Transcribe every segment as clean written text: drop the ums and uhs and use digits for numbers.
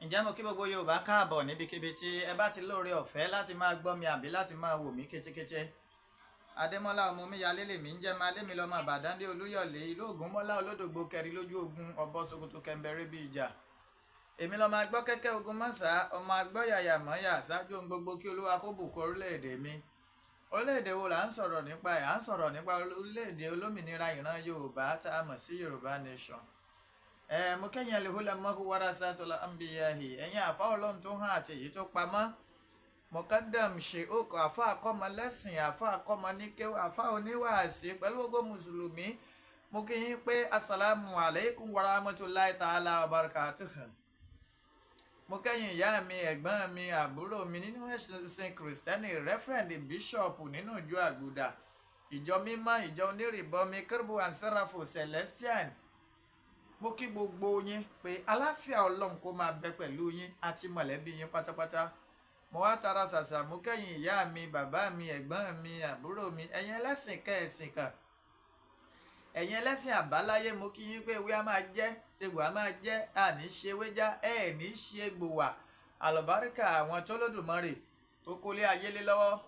Ǹjẹ́ mo kí gbogbo Yorùbá káàbọ̀ níbikíbi tí ẹ bá ti lóore ọ̀fẹ́ láti máa gbọ́ mi àbí láti máa wò mí kétékété. Adémọ́lá ọmọ mi yalé lèmi ń jẹ́ máa lémi lọ́mọ Ìbàdàn dé Olúyọ̀lé ìlú Ògúnmọ́lá olódògbò kẹrin lójú ogun ọ̀bọ Sokoto kẹmbẹ̀rẹ̀ bí ìjà. Èmi lọ́mọ agbọ́ kẹ́kẹ́ ogun mọ́sà ọmọ agbọ́ yàyà mọ́yà ṣáájú ohun gbogbo kí Olúwa kó bùkún orílẹ̀-èdè mi. Orílẹ̀-èdè wo là ń sọ̀rọ̀ nípa ẹ̀? À ń sọ̀rọ̀ nípa orílẹ̀-èdè olómìnira ìran Yorùbá tá a mọ̀ sí Yorùbá nation. Mo kẹ́yìn alihula mọ́kú warasatul anbiyahi ẹ̀yin àfa ọlọ́run tó hàn àti èyí tó pamọ́ mọ̀kádàm ṣe òkò àfa àkọ́mọ lẹ́sìn àfa àkọ́mọ níkéwò àfa oníwàásí pẹ̀lú gbogbo mùsùlùmí mo kí yín pé assalamu alaikum warahmatullahi ta'ala wabarakatuh. Mo kẹ́yìn ìyá mi ẹ̀gbọ́n mi àbúrò mi nínú ẹ̀sìn kìrìsìtẹ́nì rẹ́fẹ̀rẹ̀ndì bíṣọ̀pù nínú ìjọ àgùdà ìjọ mímọ́ ìjọ onírìbọmi kérúbù ànsẹ́ráfù celestian. Mo kí gbogbo yín pé àlàáfíà Ọlọ́run kó máa bẹ pẹ̀lú yín àti mọ̀lẹ́bí yín pátápátá. Mo wá tara ṣàṣà mo kẹ́yìn ìyá mi bàbá mi ẹ̀gbọ́n mi àbúrò mi ẹ̀yin ẹlẹ́sìn kẹ́ẹ̀sìn kan ẹ̀yin ẹlẹ́sìn àbáláyé mo kí yín pé ewé á máa jẹ́ tegbò á máa jẹ́ àní ṣe wéjá ní ṣe gbòwà àlùbáríkà àwọn tó lódùmarè tó kólé ayé lé lọ́wọ́.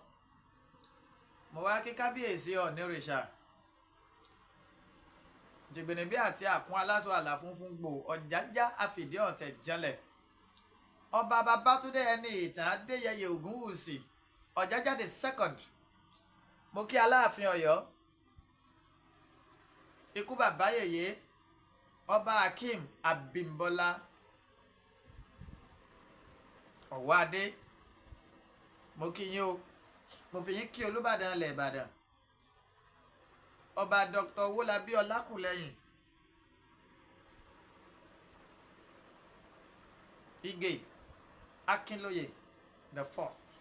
Mo wá kí kábíyèsí ọ̀nìrìṣà jìgbìnìbí àti àkún aláṣọ àlà funfun gbò ọ̀jájá àfìdí ọ̀tẹ̀ janlẹ̀ ọba Babátúndé ẹni ìtàn Adéyẹyè Ògúnwùsì Ọ̀jájá the second. Mo kí Aláàfin Ọ̀yọ́ ikú bàbá yèyé ọba Akeem Abímbọ́lá Ọ̀wádé. Mo kí yín o mo fi yín kí Olúbàdàn ilẹ̀ Ìbàdàn ọba Dr. Owólabí Ọlákùlẹ́yìn Igè Akínlóye the first.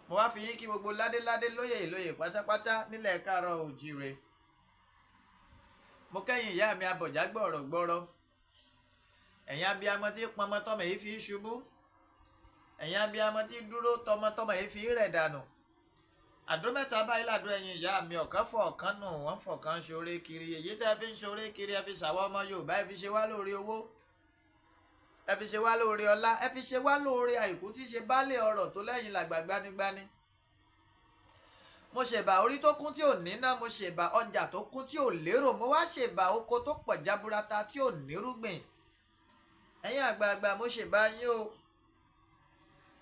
Mo wá fi yín kí gbogbo ládéládé lóyè pátápátá nílẹ̀ Káàárọ̀ Oòjíire. Mo kẹ́yìn ìyá mi abọ̀já gbọ̀rọ̀gbọ̀rọ̀ ẹ̀yin abiyamọ tí pọnmọtọmọ yìí fi ṣubú ẹ̀yin abiyamọ tí dúró tọmọtọmọ yìí fi rẹ̀ dànù. Àdó mẹ́ta báyìí làdó ẹ̀yin ìyá mi ọ̀kan fọ̀ ọ̀kan nù wọ́n fọ̀kan ṣoore kiri èyí tẹ́ fi ń ṣoore kiri ẹ fi ṣàwọ́ ọmọ Yorùbá ẹ fi ṣe wá lóore owó ẹ fi ṣe wá lóore ọlá ẹ fi ṣe wá lóore àìkú tí ṣe baálé ọrọ̀ tó lẹ́yìn làgbà gbanigbani. Mo ṣèbà orí tó kún tí ò níná mo ṣèbà ọjà tó kún tí ò lérò mo wá ṣèbà oko tó pọ̀ jaburata tí ò nírúgbìn. Ẹ̀yin àgbààgbà mo ṣèbà yín o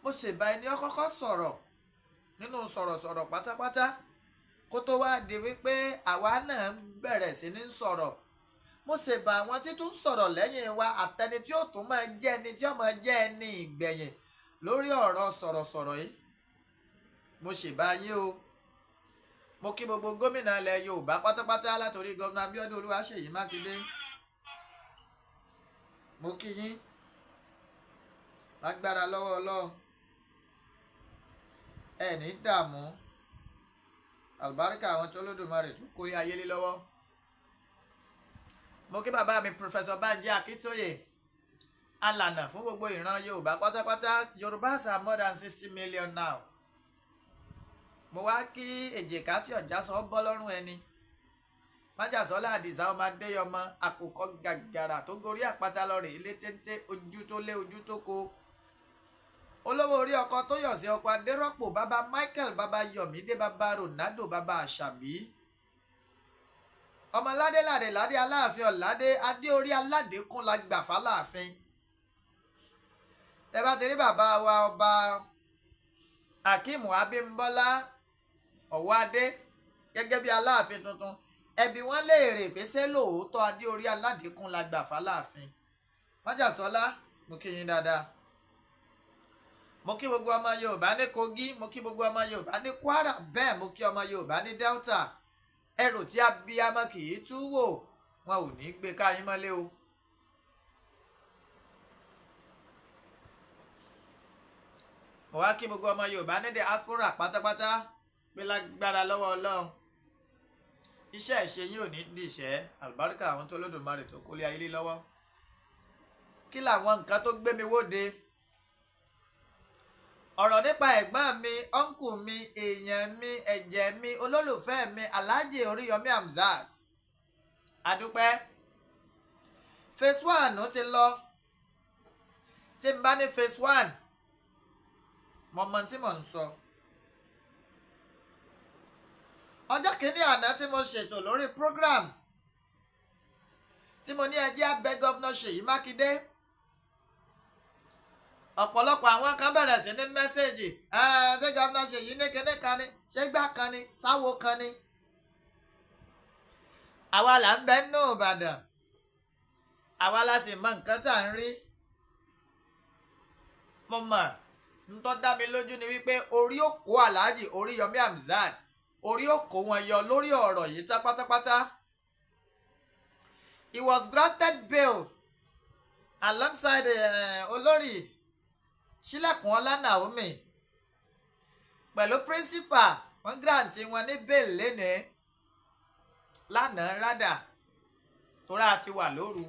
mo ṣèbà ẹni ó kọ́kọ́ sọ̀rọ̀ nínú sọ̀rọ̀sọ̀rọ̀ pátápátá kó tó wá di wípé àwa náà bẹ̀rẹ̀ sí ní sọ̀rọ̀. Mo ṣèbà àwọn tí tún sọ̀rọ̀ lẹ́yìn wa àtẹni tí ó tún máa jẹ́ ẹni tí ó máa jẹ́ ẹni ìgbẹ̀yìn lórí ọ̀rọ̀ sọ̀rọ̀sọ̀rọ̀ yìí. Mo ṣèbà yín o mo kí gbogbo gómìnà ilẹ̀ Yorùbá pátápátá látòrí gómìnà Abíọ́dún Olúwaṣèyí Mákindé. Mo kí yín lágbára lọ́wọ́ Ọlọ́run ẹni dààmú àlùbáríkà àwọn tí Olódùmarè tó kórí ayé lé lọ́wọ́. Mo kí bàbá mi Professor Banji Akíntóyè alànà fún gbogbo ìran Yorùbá pátápátá. Yorùbás are more than 60 million now. Mo wá kí èjìká tí ọ̀já sọ bọ́ lọ́rùn ẹni májàsọ́lá àdìsá ọmọ adéyọmọ àkùkọ gàgàrà tó gorí àpáta lọ rè ilé téńté ojú tó lé ojú tó ko olówó orí ọkọ tó yọ̀ sí ọkọ adérọ́pò bàbá Michael bàbá Yọ̀mídé bàbá Ronaldo bàbá Àṣàbí ọmọ ládé ládé ládé Aláàfin Ọ̀ládé adé orí aládé kún la gbà fáláàfin. Ẹ bá ti rí bàbá wa ọba Akeem Abímbọ́lá Ọ̀wádé gẹ́gẹ́ bí Aláàfin tuntun ẹbí wọn léèrè pé ṣé lóòótọ́ adé orí aládé kún la gbà fáláàfin. májàsọ́lá mo kí yín dáadáa. Mo kí gbogbo ọmọ Yorùbá ní Kogi mo kí gbogbo ọmọ Yorùbá ní Kwara bẹ́ẹ̀ mo kí ọmọ Yorùbá ní Delta. Ẹrù tí abiyamọ kì í tú wò wọn ò ní gbé káyín mọ́lé o. Mo wá kí gbogbo ọmọ Yorùbá ní diaspora pátápátá pé lágbára lọ́wọ́ Ọlọ́run iṣẹ́ ìṣe yín ò ní dìṣẹ́ àlùbáríkà àwọn tó Olódùmarè tó kólé ayé lé lọ́wọ́. Kí làwọn nǹkan tó gbé mi wóde? Ọ̀rọ̀ nípa ẹ̀gbọ́n mi ọ́nkù mi èèyàn mi ẹ̀jẹ̀ mi olólùfẹ́ mi Alhaji Oriyomi Hamzat. Adúpẹ́ phase 1 ti lọ tí n bá ní phase 1 mo mọ tí mò ń sọ. ọjọ́ kìíní àná tí mo ṣètò lórí program tí mo ní ẹjẹ́ abẹ́ gọ́vnà Ṣèyí Mákindé, ọ̀pọ̀lọpọ̀ àwọn kan bẹ̀rẹ̀ sí ní mẹ́sẹ̀gì ṣé gọ́vnà Ṣèyí ní kíní kan ni, ṣé gbá kan ni, sáwo kan ni. àwa là ń bẹ nínú Ìbàdàn, àwa la sì mọ nǹkan tá à ń rí. mo mọ̀ ń tọ́ dá mi lójú ni wípé orí òkú Alhaji Oriyomi Hamzat, orí òkú wọn yọ lórí ọ̀rọ̀ yìí tá pátápátá. He was granted bail alongside olórí Sílẹ̀kùnọlá Naomi pẹ̀lú principal, wọ́n grant wọn ní bail lénìí lánàá rádà tóra ti wà lóru.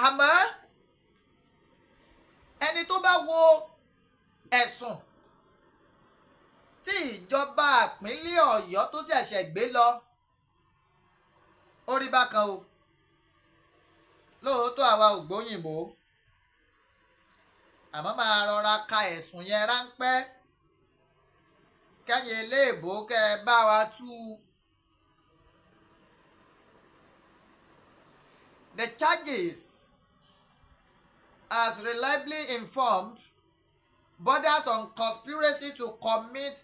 àmọ́ ẹni tó bá wo ẹ̀sùn tí ìjọba ìpínlẹ̀ Ọ̀yọ́ tó ṣẹ̀ṣẹ̀ gbé lọ, ó rí bákan o. lóòótọ́ àwa ò gbóyìnbó, àmọ́ máa rọra ka ẹ̀sùn yẹn ráńpẹ́ kẹ́yìn eléèbó kẹ́ ẹ bá wa tú. The charges, as reliably informed, borders on conspiracy to commit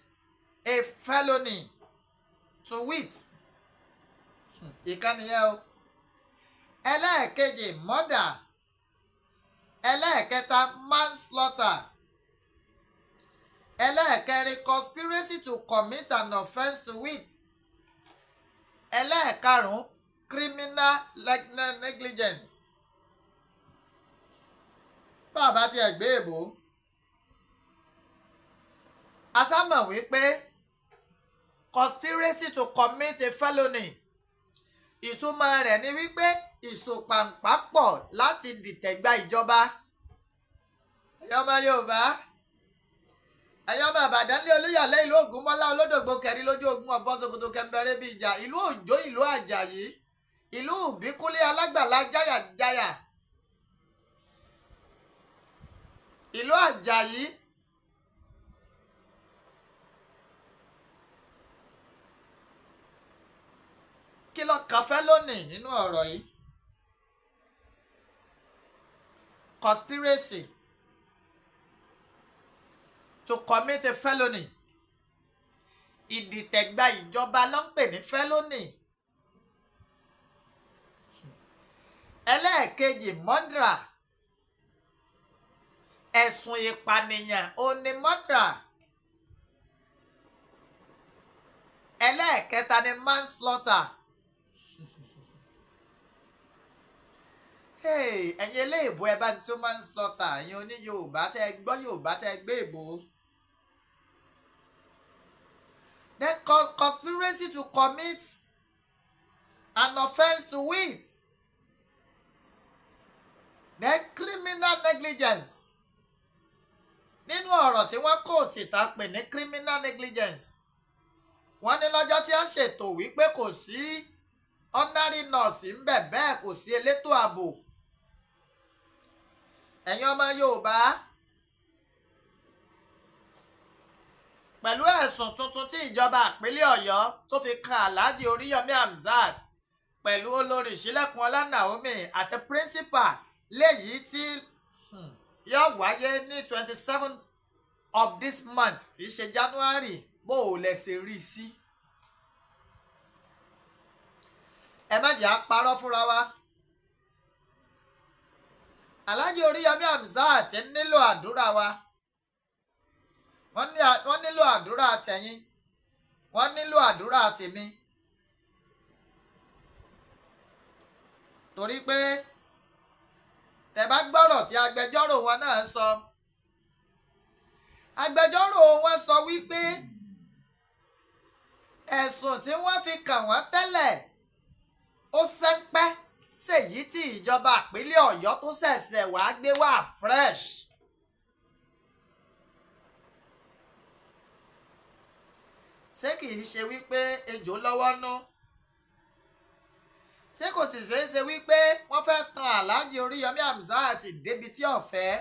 a felony, to wit ìkànnì yẹn o. ẹlẹ́ẹ̀kejì murder, ẹlẹ́ẹ̀kẹta manslaughter, ẹlẹ́ẹ̀kẹrin conspiracy to commit an offence, to wit ẹlẹ́ẹ̀karùn-ún criminal negligence. bàbá tí ẹ gbé èbó, a sábà wípé conspiracy to commit a felony, ìtumọ̀ rẹ̀ ni wípé ìsopàǹpàpọ̀ láti dìtẹ̀gbà ìjọba. ẹ̀yin ọmọ Yorùbá, ẹ̀yin ọmọ Ìbàdàn lé Olúyọ̀lé ìlú Ògúnmọ́lá olódògbò kẹrin lójú ogun ọ̀bọ̀n Ṣòkòtò kẹmbẹ̀rẹ̀ bíi ìjà, ìlú Òjó ìlú Àjàyí, ìlú Ìbíkúnlé alágbàlá jáyàjáyà, ìlú Àjàyí, kí ló kàn fẹ́ lónìí nínú ọ̀rọ̀ yìí? Conspiracy to commit a felony, ìdìtẹ̀gbà ìjọba ló ń pè ní felony. ẹlẹ́ẹ̀kejì murder, ẹ̀sùn ìpànìyàn ó ní murder. ẹlẹ́ẹ̀kẹta ni manslaughter. ẹ̀yin eléèbó ẹ bá ní tó manslaughter, ẹ̀yin oní Yorùbá tẹ́ ẹ gbọ́ Yorùbá tẹ́ ẹ gbé èbó. That conspiracy to commit an offence, to wit then criminal negligence. nínú ọ̀rọ̀ tí wọ́n kò tìta pè ní criminal negligence, wọ́n ní lọ́jọ́ tí wọ́n ṣètò wípé kò sí ordinary nurse ń bẹ̀, bẹ́ẹ̀ kò sí elétò ààbò. ẹ̀yin ọmọ Yorùbá, pẹ̀lú ẹ̀sùn tuntun tí ìjọba ìpínlẹ̀ Ọ̀yọ́ tó fi kan Alhaji Oriyomi Hamzat pẹ̀lú olórí Sílẹ̀kùnọlá Naomi àti principal, léyìí tí yóò wáyé ní 27th of this month tí í ṣe January, bó o lẹ ṣe rí sí. ẹ má jẹ́ àparọ́ fúnra wa. Alhaji Oriyomi Hamzat nílò àdúrà wa, wọ́n nílò àdúrà tẹ̀yin, wọ́n nílò àdúrà tèmi. torí pé tẹ́ bá gbọ́rọ̀ tí agbẹjọ́rò wọn náà sọ, agbẹjọ́rò wọn sọ wípé ẹ̀sùn tí wọ́n fi kàn wọ́n tẹ́lẹ̀ ó sẹ́pẹ́ ṣèyí tí ìjọba ìpínlẹ̀ Ọ̀yọ́ tó ṣẹ̀ṣẹ̀ wàá gbé wá fresh. ṣé kìí ṣe wípé ejò lọ́wọ́ nú? ṣé kò sì ṣeé ṣe wípé wọ́n fẹ́ tan Alhaji Oriyomi Hamzat débi tí ọ̀fẹ́?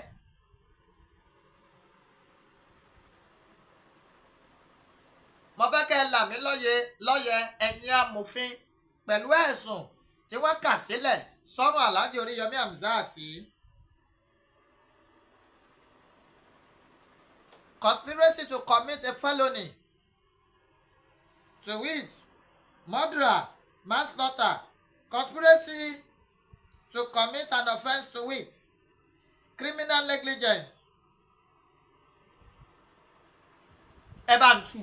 mo fẹ́ kẹ́ ẹ là mí lóye ẹ̀yin amòfin pẹ̀lú ẹ̀sùn tí wọ́n kà sílẹ̀ sọ́rùn Alhaji Oriyomi Hamzat. Conspiracy to commit a felony, to wit, murder, manslaughter, conspiracy to commit an offence, to wit, criminal negligence. ẹ bá ń tù.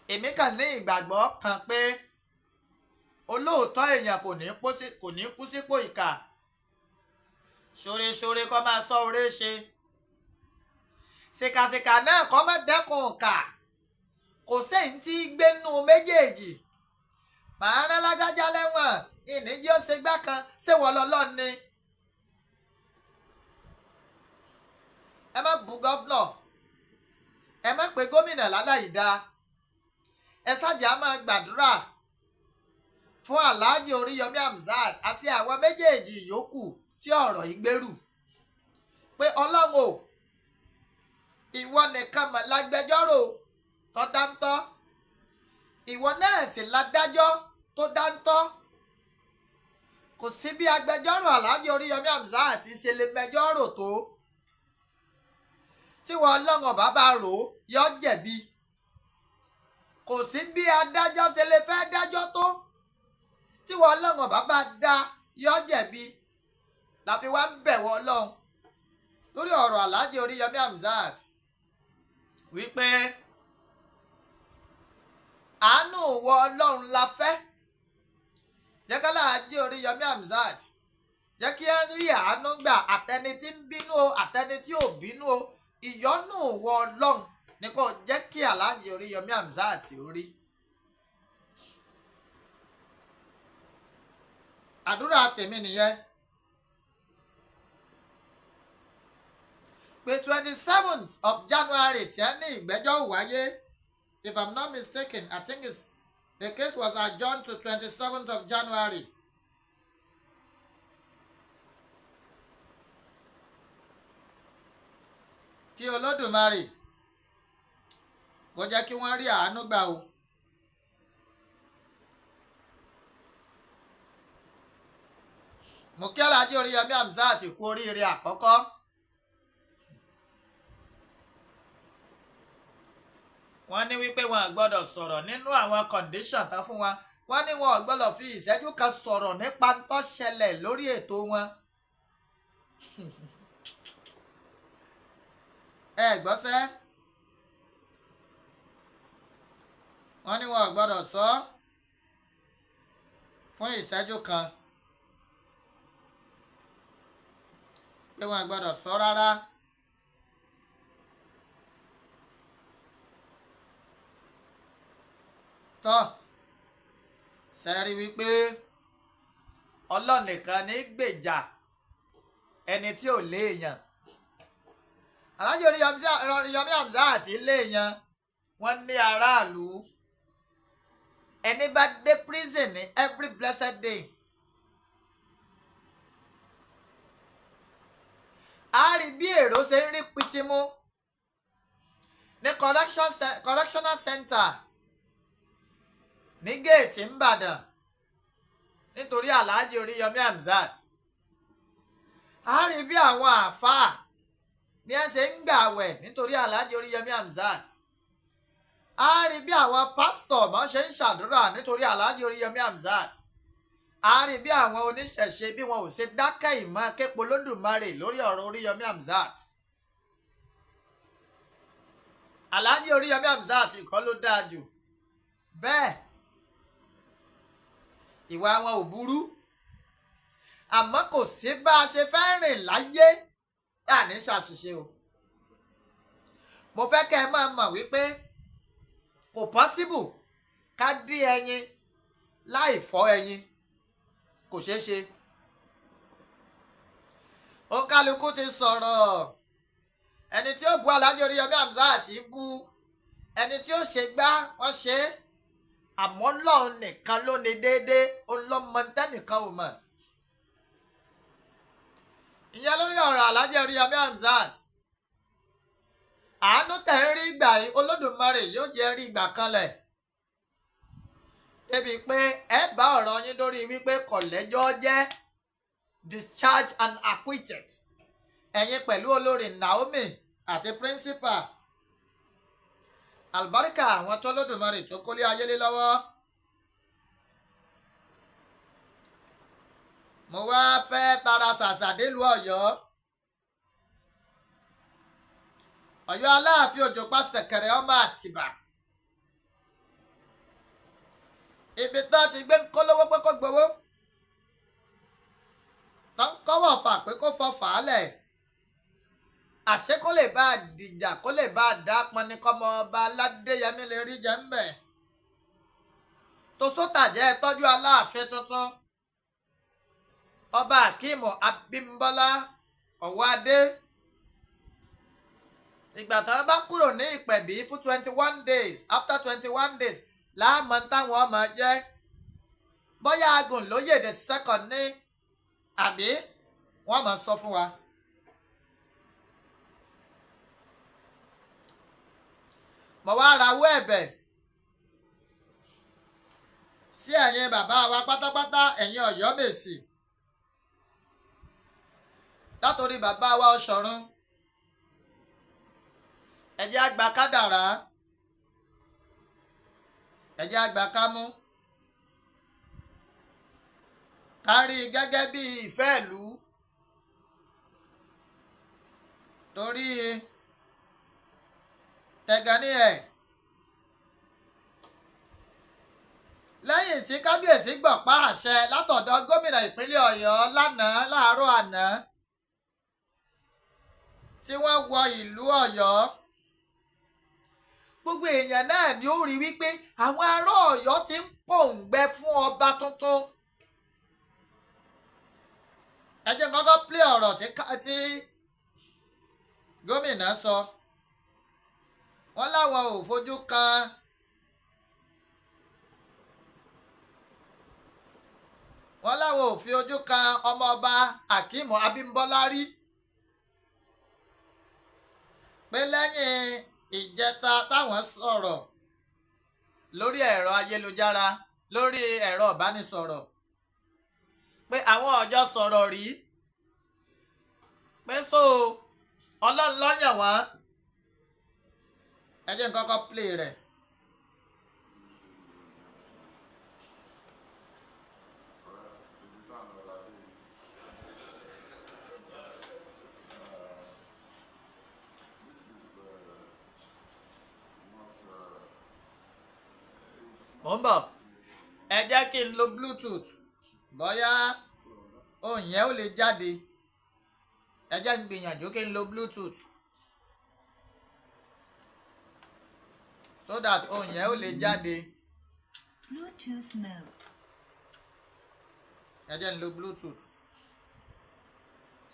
èmi kàn ní ìgbàgbọ́ kan pé olóòótọ́ èèyàn kò ní kú sípò ìkà. ṣoreṣore kó máa sọ oore ṣe. ṣìkàṣìkà náà kó má dẹ́kun ìkà. kò sẹ́yìn tí gbénú méjèèjì. màá rán lágájá lẹ́wọ̀n ìníjí ó ṣe gbá kan ṣé wọ́n lọ́lọ́ ni. ẹ má bú gọ́vnọ̀. ẹ má pe gómìnà láláìda. ẹ ṣáàjà máa gbàdúrà fún Alhaji Oriyomi Hamzat àti àwọn méjèèjì yòókù tí ọ̀rọ̀ yìí gbèrú. pé Ọlọ́run o, ìwọ nìkan mọ̀ lágbẹjọ́rò tó dáńtọ́. ìwọ náà sì ládájọ́ tó dáńtọ́. kò sí bí agbẹjọ́rò Alhaji Oriyomi Hamzat ṣe lè mẹjọ́rò tó. tí wọ́n Ọlọ́run ọba bá rò ó yọ jẹ̀bi. kò sí bí adájọ́ ṣe lè fẹ́ dájọ́ tó. tí wọ́n Ọlọ́run ọba bá dá yọ jẹ̀bi. láfi wá ń bẹ̀wọ̀ Ọlọ́run lórí ọ̀rọ̀ Alhaji Oriyomi Hamzat wípé àánú wọ Ọlọ́run la fẹ́. jẹ́ ká Alhaji Oriyomi Hamzat jẹ́ kí ẹ rí àánú gbà, àtẹni tí ń bínú o àtẹni tí ò bínú o. ìyọ́nú wọ Ọlọ́run ni kò jẹ́ kí Alhaji Oriyomi Hamzat orí. àdúrà tèmi nìyẹn. pé 27th of January tí ẹ ní ìgbẹ́jọ́ wáyé, if I'm not mistaken, I think the case was adjourned to 27th of January. kí Olódùmarè kó jẹ́ kí wọ́n rí àánú gbà o. mo kí Alhaji Oriyomi Hamzat kú oríire àkọ́kọ́. wọ́n ní wípé wọn ò gbọ́dọ̀ sọ̀rọ̀ nínú àwọn condition tán fún wa. wọ́n ní wọn ò gbọ́dọ̀ fi ìṣẹ́jú kan sọ̀rọ̀ nípa tó ṣẹlẹ̀ lórí ètò wọn. ẹ gbọ́sẹ́. wọ́n ní wọn ò gbọ́dọ̀ sọ fún ìṣẹ́jú kan. pé wọn ò gbọ́dọ̀ sọ rárá. tọ́ sẹ́rí wípé Ọlọ́run nìkan ní gbèjà ẹni tí ò léèyàn. Alhaji Oriyomi Hamzat léèyàn. wọ́n ní aráàlú. ẹni bá dé prison ní every blessed day. a rí bí èrò ṣe ń rí pitimu ní correctional center ní géètì ńbàdàn nítorí Alhaji Oriyomi Hamzat. a rí bí àwọn àáfàá bí ẹ ṣe ń gbààwẹ̀ nítorí Alhaji Oriyomi Hamzat. a rí bí àwọn pásítọ̀ bọ́n ṣe ń ṣàdúrà nítorí Alhaji Oriyomi Hamzat. a rí bí àwọn oníṣẹ̀ṣe bí wọn ò ṣe dákẹ́ ìmọ̀ képo lódùmarè lórí ọ̀rọ̀ Oriyomi Hamzat. Alhaji Oriyomi Hamzat kọ́ ló dáa jù. bẹ́ẹ̀ ìwà wọn ò burú, àmọ́ kò sí bá a ṣe fẹ́ rìn láyé láàní ṣàṣìṣe o. mo fẹ́ kẹ́ ẹ máa mọ̀ wípé kò pọ́síbù ká dín ẹyin láì fọ́ ẹyin, kò ṣeé ṣe. òǹkàlùkù ti sọ̀rọ̀. ẹni tí ó bu Alhaji Oriyomi Hamzat bú, ẹni tí ó ṣe gbá wọ́n ṣe é, àmọ́ Ọlọ́run nìkan ló ní déédéé, ọlọ́mọ tẹ́nìkan ò mọ̀. ìyẹn lórí ọ̀rọ̀ Alhaji Oriyomi Hamzat. àánú tẹ̀ ń rí ìgbà yìí Olódùmarè yóò jẹ́ rí ìgbà kanlẹ̀, débi pé ẹ bá ọ̀rọ̀ yín lórí wípé kọ̀lẹ́jọ́ jẹ́ discharged and acquitted, ẹ̀yin pẹ̀lú olórí Naomi àti principal. àlùbáríkà àwọn tó Olódùmarè tó kólé ayé lé lọ́wọ́. mo wá fẹ́ tara ṣàṣà délùú Ọ̀yọ́. Ọ̀yọ́ Aláàfin Òjò pa ṣẹ̀kẹ̀rẹ̀ ọmọ Àtìbà. ibi tó ti gbé ń kólówó pé kó gbowó, tó ń kọ́wọ́ fà pé kó fọ́ fàálẹ̀. àṣé kó lè bá a dìjà, kó lè bá a dá pọn ní kọ́mọ ọba Aládéyẹmí lè rí jẹ́ ń bẹ̀. tó sótàjẹ́ tọ́jú Aláàfin tuntun ọba Akeem Abímbọ́lá Ọ̀wọ́adé. ìgbà tí wọ́n bá kúrò ní Ìpẹ̀bí fún 21 days, after 21 days láàmú táwọn ọmọ jẹ́ bóyá Agùnlóyè the second ní àbí wọ́n máa sọ fún wa. mo wá rawọ́ ẹ̀bẹ̀ sí ẹ̀yin bàbá wa pátápátá, ẹ̀yin Ọ̀yọ́mèsì, látòrí bàbá wa Ọ̀ṣọ̀run. ẹ jẹ́ á gba kádàrá, ẹ jẹ́ á gba kámú, kárí gẹ́gẹ́ bí ìfẹ́ ìlú. torí tẹ̀gànnì ẹ̀ lẹ́yìn tí kábíyèsí gbọ̀pá àṣẹ látọ̀dọ̀ gómìnà ìpínlẹ̀ Ọ̀yọ́ lánàá láàárọ̀ àná tí wọ́n wọ ìlú Ọ̀yọ́, gbogbo èèyàn náà ni ó rí wípé àwọn ará Ọ̀yọ́ ti ń pòǹgbẹ fún ọba tuntun. ẹ jẹ́ kọ́kọ́ plé ọ̀rọ̀ tí gómìnà sọ. wọ́n láwọn ò fojú kan ọmọọba Akeem Abímbọ́lá rí, pé lẹ́yìn ìjẹta táwọn sọ̀rọ̀ lórí ẹ̀rọ ayélujára, lórí ẹ̀rọ ìbánisọ̀rọ̀, pé àwọn ọjọ́ sọ̀rọ̀ rí, pé so Ọlọ́run ló yàn wọ́n. ẹ jẹ́ n kọ́kọ́ play rẹ̀. mo ń bọ̀, ẹ jẹ́ kí n lo Bluetooth bóyá ohùn yẹn ó lè jáde. ẹ jẹ́ n gbìyànjú kí n lo Bluetooth so that ohùn yẹn ó lè jáde. Bluetooth mode. ẹ jẹ́ n lo Bluetooth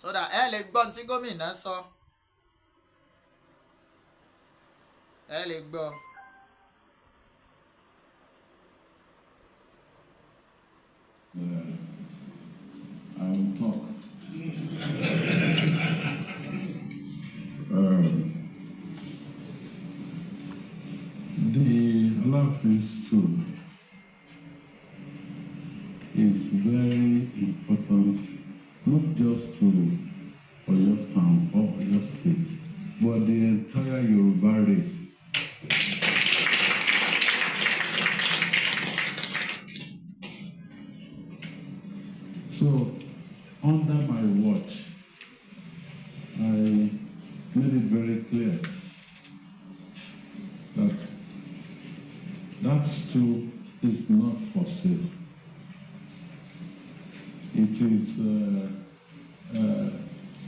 so that ẹ lè gbọ́ tí gómìnà sọ, ẹ lè gbọ́. I will talk. The Alaafin stool is very important, not just to Oyo town or Oyo state, but the entire Yoruba race. So, under my watch, I made it very clear that that stool is not for sale. It is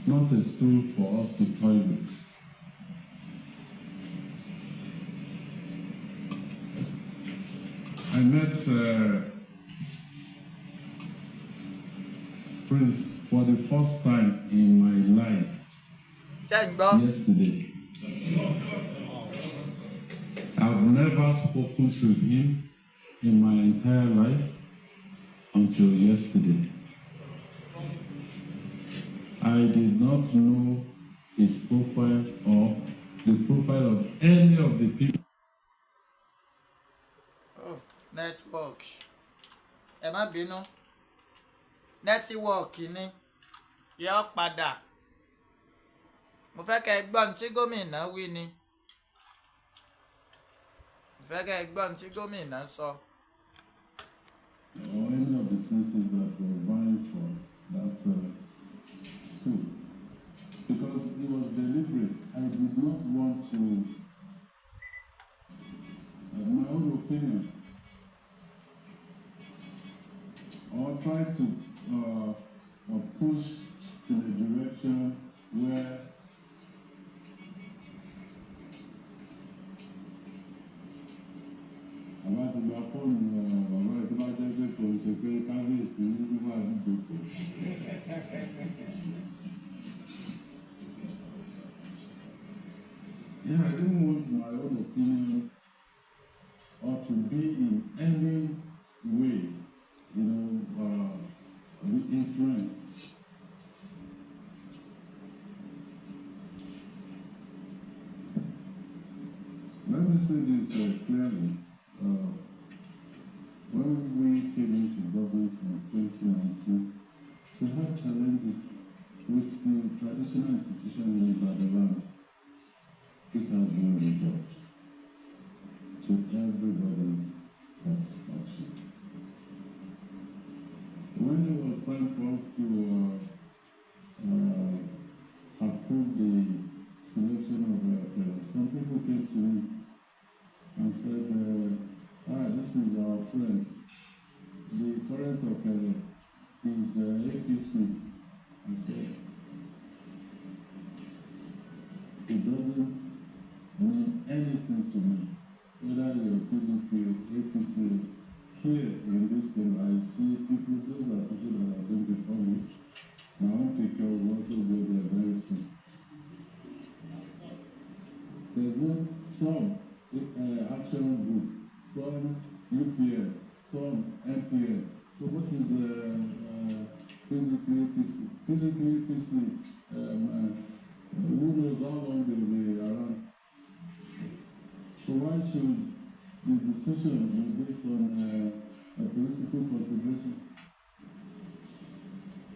not a stool for us to toy with. I met Prince for the first time in my life yesterday. I've never spoken to him. in my entire life until yesterday. I did not know his profile or the profile of any of the people. Oh, network. Ẹ má bínú. Nẹ́tíwọ́ọ̀kì ni. Yọ padà. Mo fẹ́ kẹ́ ẹ gbọ́ ohun tí gómìnà wí ni. Mo fẹ́ kẹ́ ẹ gbọ́ ohun tí gómìnà sọ. Or any of the places that were vying for that school. Because it was deliberate. I did not want to, my own opinion, or try to push in a direction where àbá ti gba fóònù bàbá ẹ̀ tó bá jẹ́ pé kò ń ṣe pé kábíyèsí nígbà àdúgbò. Yeah, I didn't want my own opinion or to be in any way, be influenced. Let me say this clearly. When we came into government in 2019, we had challenges with the traditional institution in Ibadan. It has been resolved to everybody's satisfaction. When it was time for us to approve the selection of some people came to me and said, this is our friend. The current Okere is APC. I said, it doesn't mean anything to me. Whether you're PDP or APC, here in this thing, I see people, those are people that have been before me. My own picture will also go there very soon. There's no some action group, some UPL, some MPL. So what is PDP, APC? PDP, APC, who knows how long they will be around? So why should the decision be based on a political consideration?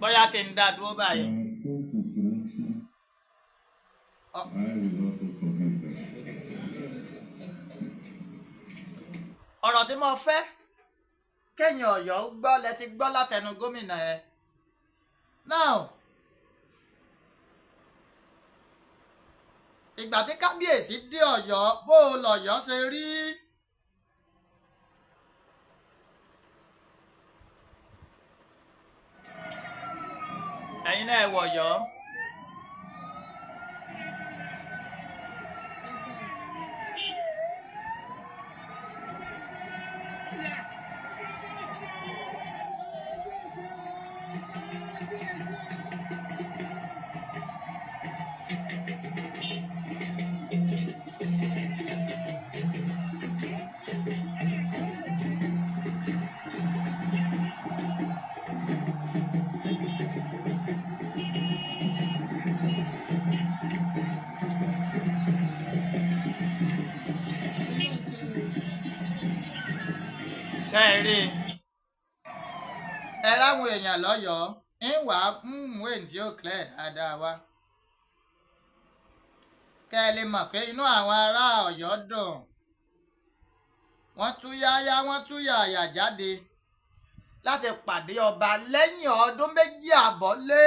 Bóyá kí n dá dúró báyìí. Come to selection. I will also forget that. Ọ̀rọ̀ tí mo fẹ́ kẹ́yìn Ọ̀yọ́ gbọ́ lẹ ti gbọ́ látẹnu gómìnà ẹ̀. Now, ìgbà tí kábíyèsí dé Ọ̀yọ́ bó o lọ̀yọ́ ṣe rí. Ẹ̀yin náà ẹ wọ̀yọ́. Ṣé ẹ rí ẹ láwọn èèyàn lọ́yọ̀ọ́ ń wà mú èyí tí ó clear dáadáa wá kẹ́ ẹ lè mọ̀ pé inú àwọn ará Ọ̀yọ́ dùn wọ́n tú yáyá wọ́n tú yàyà jáde láti pàdé ọba lẹ́yìn ọdún méjì àbọ̀ lé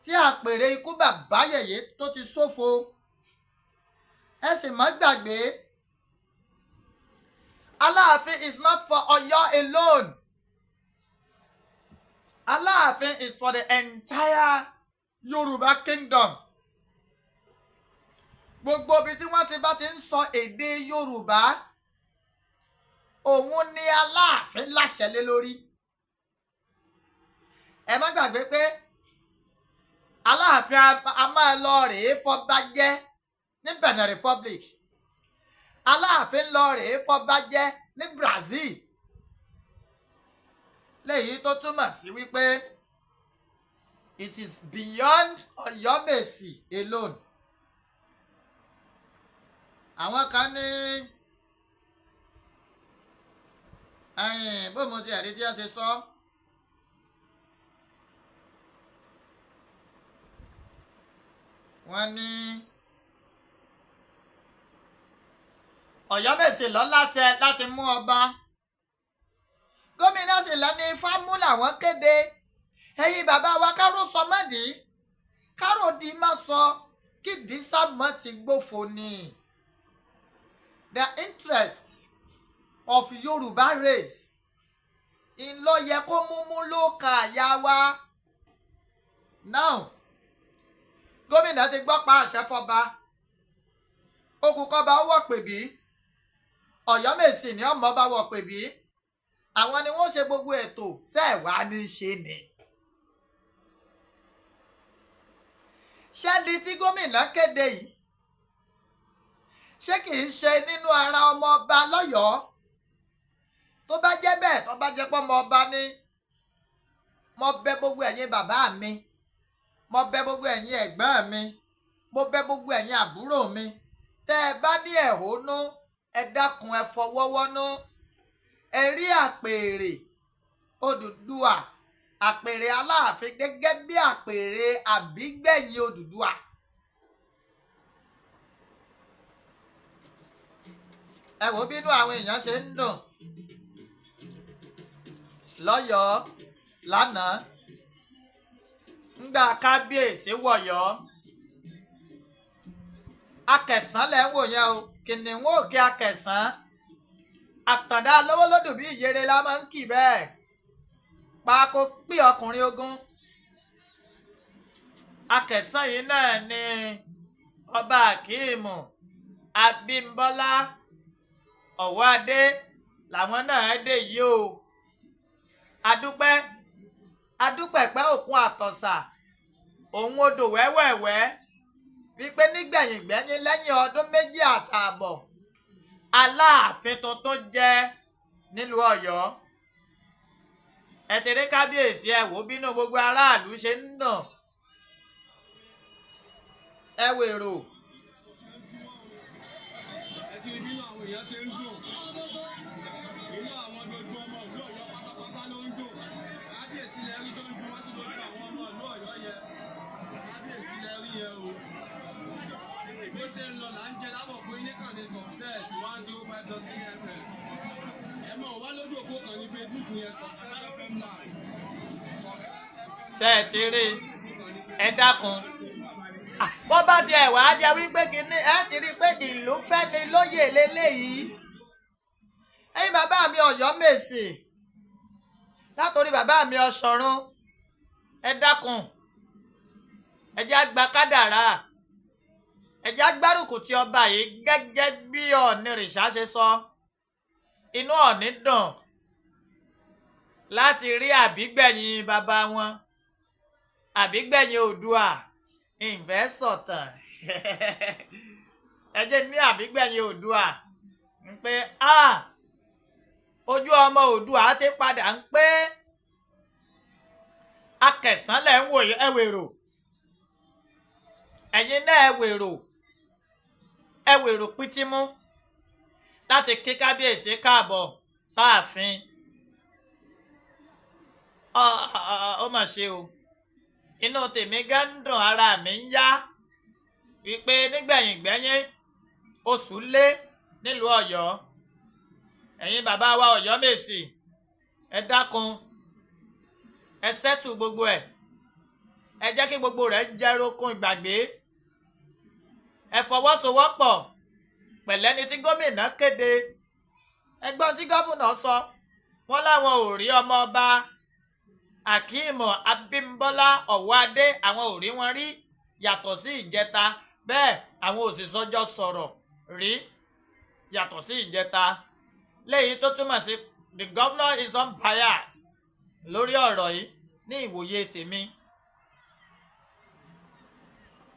tí àpèrè ikú bàbá yèyé tó ti ṣófo ẹ sì má gbàgbé Alaafin is not for Ọ̀yọ́ alone. Alaafin is for the entire Yoruba kingdom. Gbogbo ibi tí wọ́n ti bá ti ń sọ èdè Yorùbá òun ni Alaafin láṣẹ lé lórí. Ẹ má gbàgbé pé Alaafin a máa lọ rèé fọba jẹ ní Benin Republic. Aláàfin lọ rèé fọba jẹ ní Brazil, léyìí tó túmọ̀ sí wípé it is beyond Oyomesi alone. Àwọn kan ní bó mo ti ẹ̀rí tí a ṣe sọ wọ́n ní Oyomesi ló láṣẹ láti mú ọba, gómìnà sì lẹ́ni fámú làwọn kéde. Ẹ̀yin bàbá wa kárò sọ mọ́dì, kárò di má sọ kídìí sámọ́ ti gbófo ni. The interests of Yorùbá race ń lọ yẹ kó múmú ló ka àyà wa. Now gómìnà ti gbọ́ pa àṣẹ fọba, okùn kọba ó wọ̀ pèbí, Oyomesi ni ọmọ bá wọ̀ pèbí, àwọn ni wọ́n ṣe gbogbo ètò sẹ́ẹ̀wá ní ṣe ni. Ṣẹ́ni tí gómìnà kéde yìí ṣé kìí ṣe nínú ara ọmọ ọba lọ́yọ̀ọ́? Tó bá jẹ́ bẹ́ẹ̀, tó bá jẹ́ pé ọmọ ọba ni, mo bẹ̀ gbogbo ẹ̀yin bàbá mi, mo bẹ̀ gbogbo ẹ̀yin ẹ̀gbọ́n mi, mo bẹ̀ gbogbo ẹ̀yin àbúrò mi, tẹ́ ẹ bá ní ẹ̀hónú, ẹ dákun ẹ fọwọ́wọ́nú, ẹ rí àpèrè Odùduwà, àpèrè Aláàfin gẹ́gẹ́ bí àpèrè àbígbẹ̀yìn Odùduwà. Ẹ wò bínú àwọn èèyàn ṣe ń dùn lọ́yọ̀ọ́ lánàá ńgbà kábíyèsí wọ̀yọ́. Akẹ̀sán lẹ́ ń wò yẹn o, kìnìún òkè Akẹ̀sán, àtàndá lówó lódù bí ìyèrè la máa ń kì bẹ́ẹ̀, paako pí ọkùnrin ogun. Akẹ̀sán yìí náà ni ọba Akíìmù Abímbọ́lá Ọ̀wọ́adé làwọn náà dé yìí o. Adúpẹ̀pẹ́ òkun àtọ̀sà òun odò wẹ́wẹ̀wẹ́ wípé nígbẹ̀yìngbẹ́yìn lẹ́yìn ọdún 2 àtààbọ̀ Aláàfin tuntun jẹ́ nílùú Ọ̀yọ́. Ẹ ti rí kábíyèsí, ẹ wò bínú gbogbo aráàlú ṣe ń dùn. Ẹ wèrò. Ẹ ti rí bínú àwọn èèyàn ṣe ń dùn. Inú àwọn dojú ọmọ ìlú Ọ̀yọ́ pátápátá ló ń dùn. Kábíyèsí lẹ rí tó ń dùn, wọ́n sì dojú àwọn ọmọ ìlú Ọ̀yọ́ yẹn. Kábíyèsí lẹ rí yẹn o. Bó ṣe ń lọ là ń jẹ lábọ̀ fún ilé kan ní Success 105.3 FM. Ẹ mọ̀ wá lójú òpó kan ní Facebook yẹn Success FM Live. Ṣé ẹ ti rí? Ẹ dákun. Bó bá tiẹ̀ wá jẹ́ wípé kínní, ẹ ti rí pé ìlú fẹ́ ni lóyè lélẹ́yìí. Ẹ̀yin bàbá mi Oyomesi, látòrí bàbá mi Ọ̀ṣọ̀run, ẹ dákun, ẹ jẹ́ àgbà kádàrá, ẹ jẹ́ àgbárùkù tí ọba yìí gẹ́gẹ́ bí Ọ̀nìrìṣà ṣe sọ. Inú Ọ̀ọ̀ni dùn láti rí àbígbẹ̀yìn bàbá wọn, àbígbẹ̀yìn Oòduà. Ìfẹ́ sọ̀tàn ẹ jẹ́ ní àbígbẹ̀yìn Oòduà ń pé ojú ọmọ Oòduà ti padà ń pé. Akẹ̀sán lẹ̀ ń wò ẹ wèrò, ẹ̀yin náà ẹ wèrò pítímú láti kí kábíyèsí káàbọ̀ sáàfin. Ó mà ṣe o, inú tèmi gan ń dùn, ara mi ń yá wípé nígbẹ̀yìngbẹ́yìn oṣù lé nílùú Ọ̀yọ́. Ẹ̀yin bàbá wa Oyomesi, ẹ dákun, ẹ sẹ́tù gbogbo ẹ̀, ẹ jẹ́ kí gbogbo rẹ̀ jẹ́ rókun ìgbàgbé. Ẹ fọwọ́sowọ́pọ̀ pẹ̀lẹ́ni tí gómìnà kéde. Ẹgbọ́n tí gọ́fúnà sọ, wọ́n láwọn ò rí ọmọ ọba Akíìmù Abímbọ́lá Ọ̀wọ́adé, àwọn ò rí wọn rí yàtọ̀ sí ìjẹta. Bẹ́ẹ̀ àwọn òṣìṣọ́jọ́ sọ̀rọ̀ rí yàtọ̀ sí ìjẹta, léyìí tó túmọ̀ sí the governor is unbiased lórí ọ̀rọ̀ yìí ní ìwòye tèmi.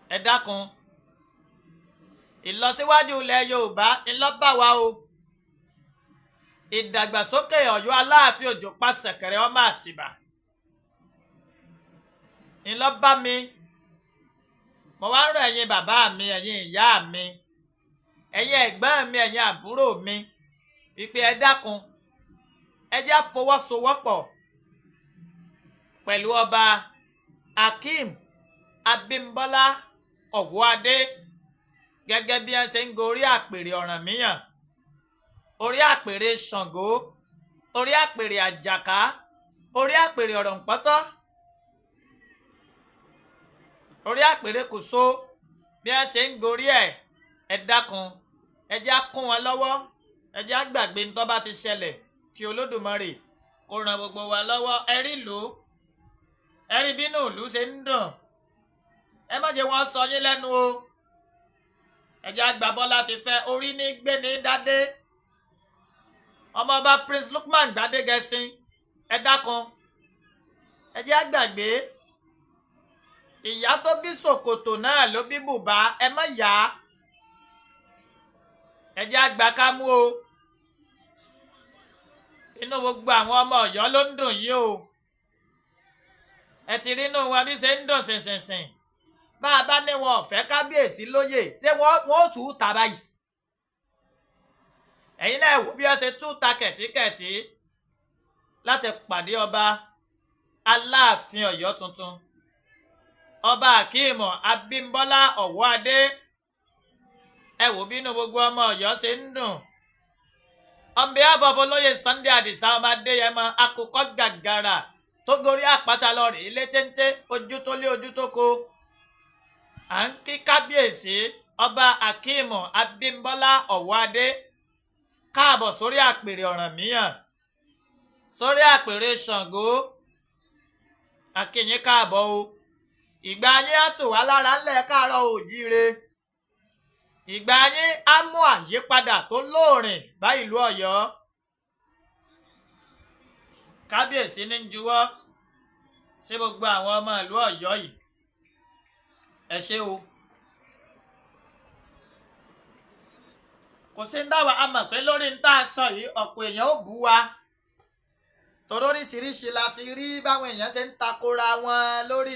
Ẹ dákun, ìlọsíwájú ilẹ̀ Yorùbá ńlọ́bà wa o. Ìdàgbàsókè Ọ̀yọ́ Aláàfin Òjò pa ṣẹ̀kẹ̀rẹ̀ ọmọ Àtìbà ńlọ́bà mi. Mo wá ń rọ̀ ẹ̀yin bàbá mi, ẹ̀yin ìyá mi, ẹ̀yin ẹ̀gbọ́n mi, ẹ̀yin àbúrò mi wípé ẹ dákun ẹ jẹ́ á fọwọ́sowọ́pọ̀ pẹ̀lú ọba Akeem Abímbọ́lá Ọ̀wọ́adé gẹ́gẹ́ bí wọ́n ṣe ń gorí àpèrè Ọ̀rànmíyàn, orí àpèrè Ṣàngó, orí àpèrè Àjàká, orí àpèrè Ọ̀rọ̀ǹpọ̀tọ́, orí àpèrè Kòso. Bí wọ́n ṣe ń gorí ẹ dákun ẹ jẹ́ á kún wọn lọ́wọ́, ẹ jẹ́ á gbàgbé ní tó bá ti ṣẹlẹ̀ kí Olódùmarè kó ran gbogbo wa lọ́wọ́. Ẹ rí ìlú, ẹ rí bínú ìlú ṣe ń dùn, ẹ má jẹ́ wọ́n sọ yín lẹ́nu o. Ẹ jẹ́ á gbà Bọ́lá ti fẹ́, orí ní gbé ní dádé. Ọmọọba Prince Lukman Gbádégẹṣin, ẹ dákun ẹ jẹ́ á gbàgbé ìyá tó bí ṣòkòtò náà ló bí bùbá, ẹ má yá. Ẹ jẹ́ á gbà kámú o. Inú gbogbo àwọn ọmọ Ọ̀yọ́ ló ń dùn yìí o. Ẹ ti rí inú wọn bí ṣe ń dùn sìnsìnsìn. Bá a bá ní wọn ò fẹ́ kábíyèsí lóyè, ṣé wọ́n ó tù ú ta báyìí? Ẹ̀yin náà wò bí wọ́n ṣe tú ta kẹ̀tíkẹ̀tí láti pàdé ọba Aláàfin Ọ̀yọ́ tuntun, ọba Akeem Abímbọ́lá Ọ̀wọ́adé. Ẹ wò bí inú gbogbo ọmọ Ọ̀yọ́ ṣe ń dùn. On behalf of Olóyè Sunday Àdìsá ọmọ Adéyẹmọ, àkùkọ gàgàrà tó gorí àpáta lọ rèé ilé téńté, ojú tó lé ojú tó ko. À ń kí kábíyèsí ọba Akeem Abímbọ́lá Ọ̀wọ́adé káàbọ̀ sórí àpèrè Ọ̀rànmíyàn, sórí àpèrè Ṣàngó. A kí yín káàbọ̀ o. Ìgbà yín á tù wá lára ńlẹ̀ Káàárọ̀ Oòjíire. Ìgbà yín á mú àyípadà tó lóòrìn bá ìlú Ọ̀yọ́. Kábíyèsí ní ń juwọ́ sí gbogbo àwọn ọmọ ìlú Ọ̀yọ́ yìí. Ẹ ṣé o. Kò sí ń dáwà a mọ̀ pé lórí ń tá a sọ yìí ọ̀pọ̀ èèyàn ó bú wa. Torí oríṣiríṣi la ti rí báwọn èèyàn ṣe ń takora wọn lórí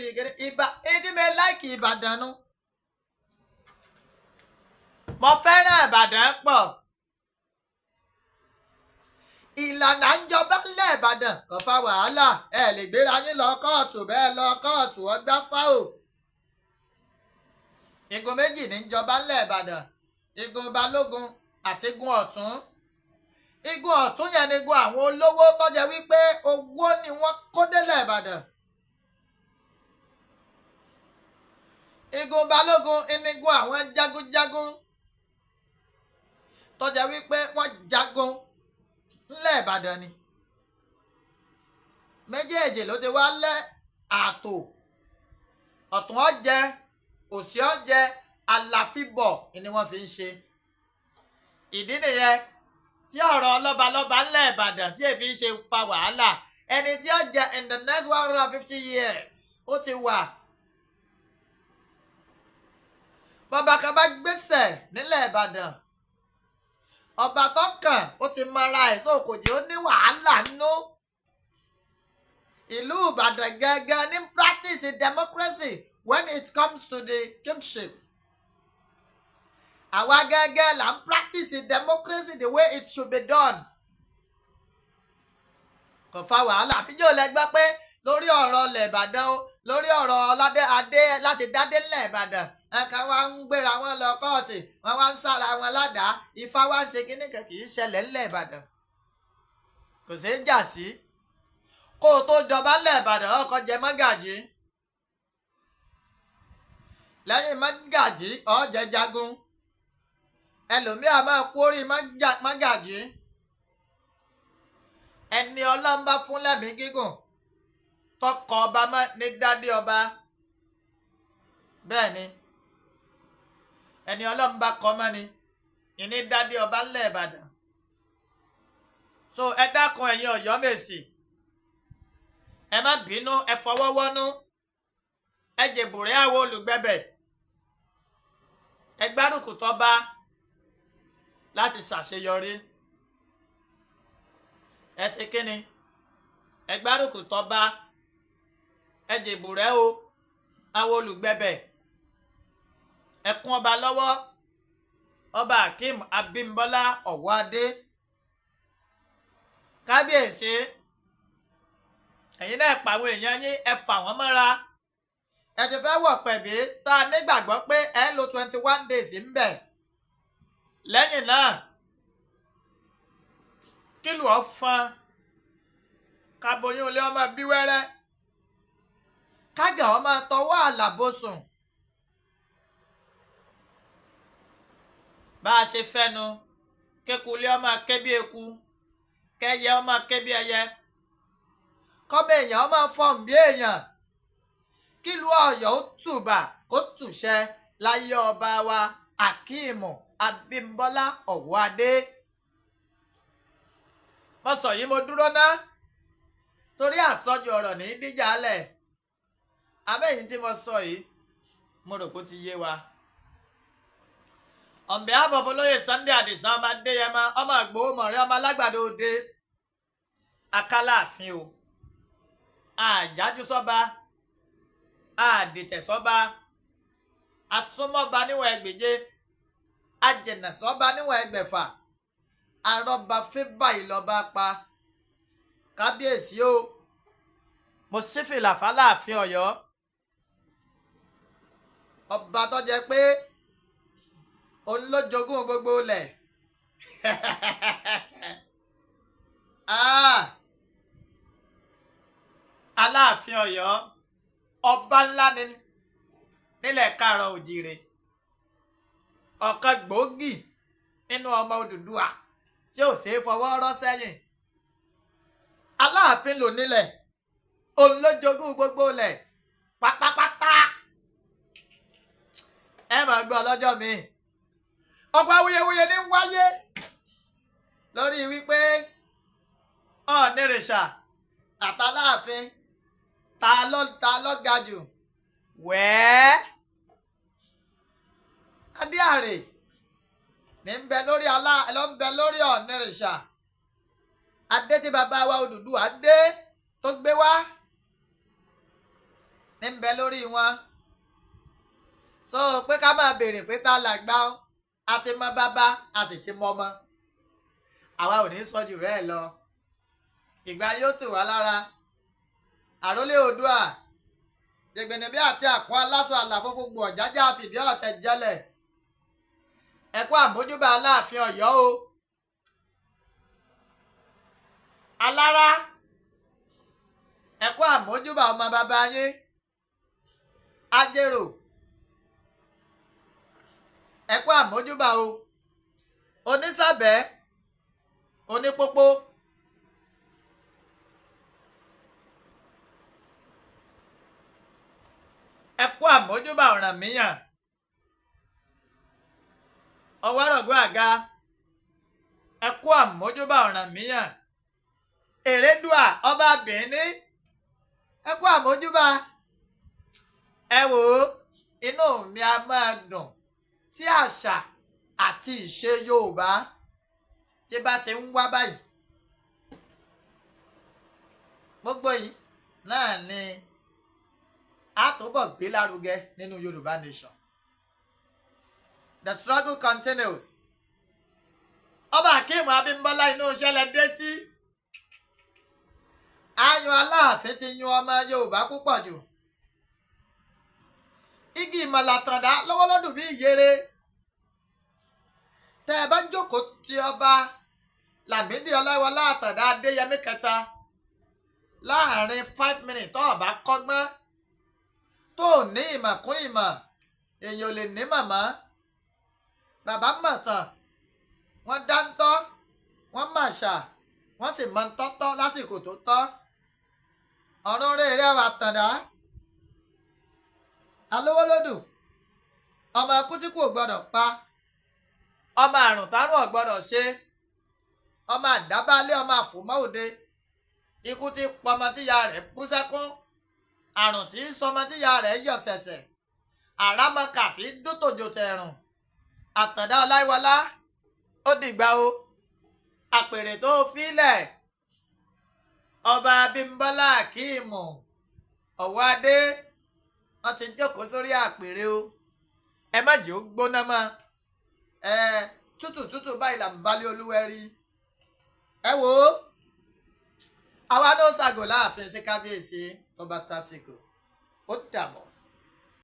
èyí mi láìkì Ìbàdàn nu. Mo fẹ́ràn Ìbàdàn pọ̀. Ìlànà ń jọba ńlẹ̀ Ìbàdàn kò fa wàhálà. Ẹ lè gbéra yín lọ kóòtù, bẹ́ẹ̀ lọ kóòtù ọgbà fáò. Igun méjì ní ń jọba ńlẹ̀ Ìbàdàn, igun Balógun àti igun Ọ̀tún. Igun Ọ̀tún yẹn ni igun àwọn olówó tó jẹ́ wípé owó ni wọ́n kó délẹ̀ Ìbàdàn. Igun Balógun ni igun àwọn jagunjagun tó jẹ́ wípé wọ́n jagun ńlẹ̀ Ìbàdàn ni. Méjèèjì ló ti wá lẹ́ ààtò. Ọ̀tún ọ̀jẹ̀, òsì ọ̀jẹ̀, àlàfíbọ̀ ni wọ́n fi ń ṣe. Ìdí nìyẹn tí ọ̀rọ̀ lọ́balọ́ba ńlẹ̀ Ìbàdàn sí èfi ń ṣe fa wàhálà. Ẹni tí ó jẹ in the next 150 years ó ti wà. Bàbá kan bá gbèsè nílẹ̀ Ìbàdàn, ọba tó kàn ó ti mọra ẹ̀ sókòjì ó ní wàhálà nínú. Ìlú Ìbàdàn gẹ́gẹ́ ní practice democracy when it comes to the kingship. Àwa gẹ́gẹ́ là ń practice democracy the way it should be done. Kò fa wàhálà. Àbíjọ́ lẹ gbọ́ pé lórí ọ̀rọ̀ ilẹ̀ Ìbàdàn o, lórí ọ̀rọ̀ Ọládé Adé láti dádé ńlẹ̀ Ìbàdàn, ẹ̀ka wa ń gbéra wọn lọ kóòtù, wọn wá ń sára wọn ládàá, Ifá wá ń ṣe kíní kan kì í ṣẹlẹ̀ ńlẹ̀ Ìbàdàn. Kò ṣeé jà sí. Kó o tó jọba ńlẹ̀ Ìbàdàn ọkọ jẹ mọ́gàjí. Lẹ́yìn mọ́gàjí ó jẹ jagun. Ẹlòmíà máa kú orí mọ́gàjí. Ẹni Ọlọ́run bá fún lẹ́mìí gígùn tọkọ ọba mọ́ ní dádé ọba. Bẹ́ẹ̀ ni ẹni Ọlọ́run bá kọ́ mọ́ ni ìní dádé ọba ńlẹ̀ Ìbàdàn. So ẹ dákun ẹ̀yin Ọ̀yọ́mèsì, ẹ má bínú, ẹ fọwọ́ wọ́nú, ẹ jèbùrẹ́ àwọn olùgbẹ̀bẹ̀. ẹ gbárùkù tọ́ba láti ṣàṣeyọrí. ẹ ṣe kíni ẹ gbárùkù tọ́ba ẹ dìbò rẹ o àwọn olùgbẹ̀bẹ̀ ẹ kún ọba lọ́wọ́ ọba Akeem Abímbọ́lá Ọ̀wọ́adé kábíyèsí ẹ̀yin náà pàwọn èèyàn yín ẹ fà wọ́n mọ́ra ẹ ti fẹ́ wọ̀ pẹ̀bí tá a nígbàgbọ́ pé ẹ ń lo 21 days ń bẹ̀ lẹ́yìn náà kílù ọ̀fọn kaboyún ilé ọmọ bí wẹ́rẹ́ kájà ọmọ tọwọ́ àlàbòsùn bá a ṣe fẹ́nu kékulé ọmọ ké bí eku kẹyẹ ọmọ ké bí ẹyẹ kọ́mọ èèyàn ọmọ fọ́n bí èèyàn kílù Ọ̀yọ́ ó tùbà kó tùṣẹ láyé ọba wa Akeem Abímbọ́lá Ọ̀wọ́adé. mo sọ yìí mo dúró ná torí àsọjù ọ̀rọ̀ ní díjàálẹ̀ àmẹ́yìn tí mo sọ yìí mo rò pé ó ti yé wa. On behalf of olóyè Sunday Adisa ọmọ Adéyẹmọ ọmọ Ìgbòho mọ̀rẹ́ ọmọ Alágbàdo Òde Aláàfin o àjájú sọ́ba àdìtẹ̀ sọ́ba asúnmọ́ba níwọ̀n ẹgbèje ajẹ̀nà sọ́ba níwọ̀n ẹgbẹ̀fà arọ́ba fíbà ìlọ́ba pa kábíyèsí o mo sì fìlà f'Aláàfin Ọ̀yọ́ ọba tó jẹ́ pé òun ló jogún gbogbo ilẹ̀ Aláàfin Ọ̀yọ́ ọba ńlá ni nílẹ̀ Káàárọ̀ Oòjíire ọ̀kan gbòógì nínú ọmọ Odùduwà tí ò ṣeé fọwọ́ rọ́ sẹ́yìn. Aláàfin ló nílẹ̀ òun ló jogún gbogbo ilẹ̀ pátápátá ẹ máa gbọ́ lọ́jọ́ mi. ọ̀pọ̀ awuyewuye ní wáyé lórí wípé Ọ̀nìrìṣà àtàláàfin ta ló ga jù wẹ́ẹ́ Adéàrè ní ń bẹ lórí Ọ̀nìrìṣà adé tí bàbá wa Odùduwà dé tó gbé wá ní ń bẹ lórí wọn so pé ká máa béèrè pé ta làgbà ó a ti mọ bàbá a sì ti mọ ọmọ àwa ò ní sọ jù bẹ́ẹ̀ lọ ìgbà yóò tù wá lára àrólé Oòduà jẹgbẹnẹbí àti àpọn aláṣọ àlàfo gbogbo ọ̀jájá fìdí ọ̀tẹ̀ jẹlẹ̀ ẹ̀kọ́ àmójúbà Aláàfin Ọ̀yọ́ o alára ẹ̀kọ́ àmójúbà ọmọ bàbá yín ajérò ẹ̀kọ́ àmójúbà o onísàbẹ̀ onípópó ẹ̀kọ́ àmójúbà Ọ̀rànmíyàn ọwọ́rọ̀gbọ́ àga ẹ̀kọ́ àmójúbà Ọ̀rànmíyàn Èrèdùà ọba Bìíní ẹ̀kọ́ àmójúbà ẹ wò ó inú mi a máa dùn tí àṣà àti ìṣe Yorùbá tí bá ti ń wá báyìí gbogbo yìí náà ni a túbọ̀ gbé lárugẹ nínú Yorùbá nation. The struggle continues. Ọba Akeem Abímbọ́lá inú ìṣẹ̀lẹ̀ dé sí. Ayùn Aláàfin ti yún ọmọ Yorùbá púpọ̀ jù. Igi ìmọ̀lá tàndá lọ́wọ́ lọ́dún bí ìyèrè. Tẹ́ ẹ bá jókòó ti ọba Lámídì Ọláyíwọlá Àtàndá Adéyẹmí kẹta láàrin 5 minutes tó ọba kọ́gbọ́n tó ní ìmọ̀ kún ìmọ̀ èèyàn ò lè ní màmá. Bàbá mọ̀tàn wọ́n dáńtọ́ wọ́n màṣà wọ́n sì mọ tọ́tọ́ lásìkò tó tọ́. ọ̀run rere Àtàndá alówólódù ọmọ kútíkù ò gbọ́dọ̀ pa ọmọ àrùn tárùn ò gbọ́dọ̀ ṣe ọmọ àdábálé ọmọ àfòmọ́ òde ikú tí pọmọ tíya rẹ̀ bú sẹ́kún àrùn tí sọmọ tíya rẹ̀ yọ̀ ṣẹ̀ṣẹ̀ àrámọkà tí dótòjò tẹ̀rùn Àtàndá Ọláìwọlá ó dìgbà o àpèrè tó filẹ̀ ọba Abímbọ́lá Akíìmù ọ̀wọ́ adé wọ́n ti jókòó sórí àpèrè o ẹ má jẹ́ ó gbóná mọ́ tútù báyìí là ń balẹ̀ olúwẹ̀rí ẹ wò ó àwa ló ṣàgò láàfin sí kábíyèsí tó bá tásìkò ó dàbọ̀.